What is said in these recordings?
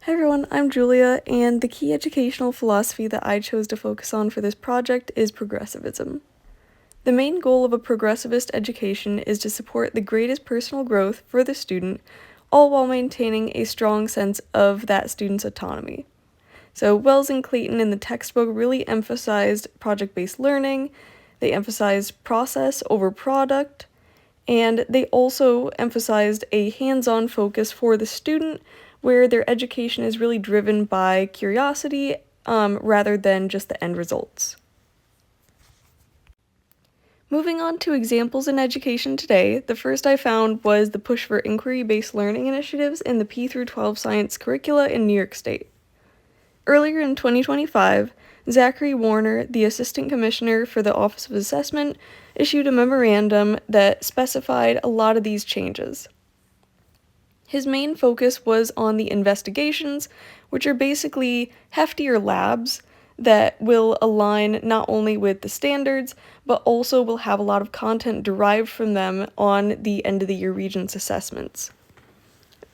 Hi everyone, I'm Julia, and the key educational philosophy that I chose to focus on for this project is progressivism. The main goal of a progressivist education is to support the greatest personal growth for the student, all while maintaining a strong sense of that student's autonomy. So Wells and Clayton in the textbook really emphasized project-based learning, they emphasized process over product, and they also emphasized a hands-on focus for the student where their education is really driven by curiosity rather than just the end results. Moving on to examples in education today, the first I found was the push for inquiry-based learning initiatives in the P through 12 science curricula in New York State. Earlier in 2025, Zachary Warner, the Assistant Commissioner for the Office of Assessment, issued a memorandum that specified a lot of these changes. His main focus was on the investigations, which are basically heftier labs that will align not only with the standards, but also will have a lot of content derived from them on the end of the year Regents assessments.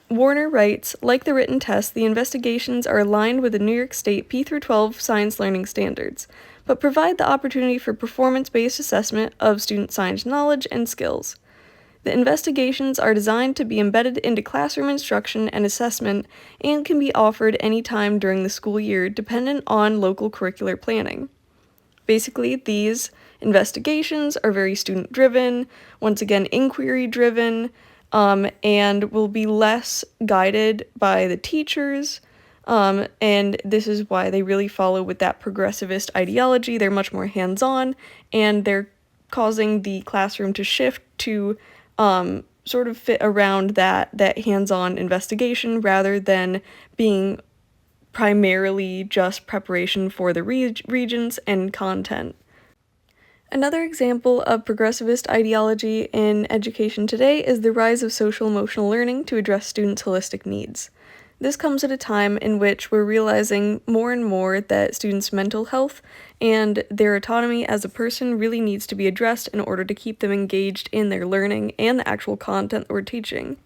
Warner writes, like the written test, the investigations are aligned with the New York State P through 12 science learning standards, but provide the opportunity for performance-based assessment of student science knowledge and skills. The investigations are designed to be embedded into classroom instruction and assessment and can be offered anytime during the school year dependent on local curricular planning. Basically, these investigations are very student-driven, once again inquiry-driven, and will be less guided by the teachers, and this is why they really follow with that progressivist ideology. They're much more hands-on, and they're causing the classroom to shift to sort of fit around that hands-on investigation rather than being primarily just preparation for the regents and content. Another example of progressivist ideology in education today is the rise of social-emotional learning to address students' holistic needs. This comes at a time in which we're realizing more and more that students' mental health and their autonomy as a person really needs to be addressed in order to keep them engaged in their learning and the actual content that we're teaching.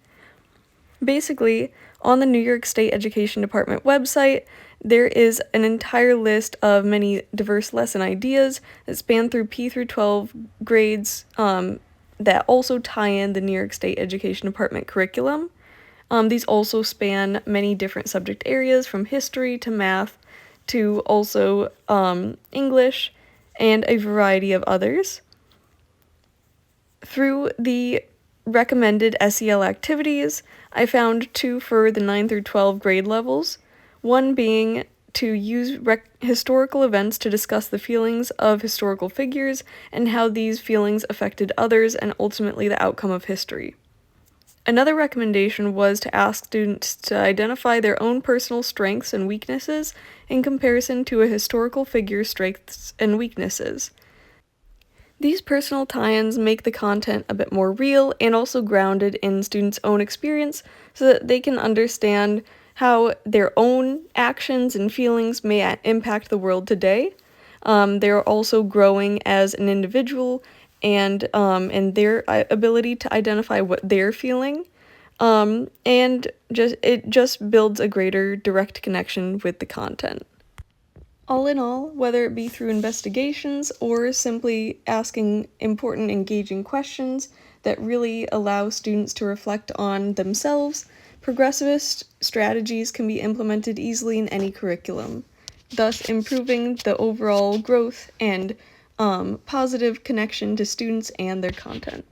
Basically, on the New York State Education Department website, there is an entire list of many diverse lesson ideas that span through P through 12 grades that also tie in the New York State Education Department curriculum. These also span many different subject areas from history to math to also English and a variety of others. Through the recommended SEL activities, I found two for the 9 through 12 grade levels, one being to use historical events to discuss the feelings of historical figures and how these feelings affected others and ultimately the outcome of history. Another recommendation was to ask students to identify their own personal strengths and weaknesses in comparison to a historical figure's strengths and weaknesses. These personal tie-ins make the content a bit more real and also grounded in students' own experience so that they can understand how their own actions and feelings may impact the world today. They're also growing as an individual and their ability to identify what they're feeling, and it just builds a greater direct connection with the content. All in all, whether it be through investigations or simply asking important, engaging questions that really allow students to reflect on themselves, progressivist strategies can be implemented easily in any curriculum, thus improving the overall growth and positive connection to students and their content.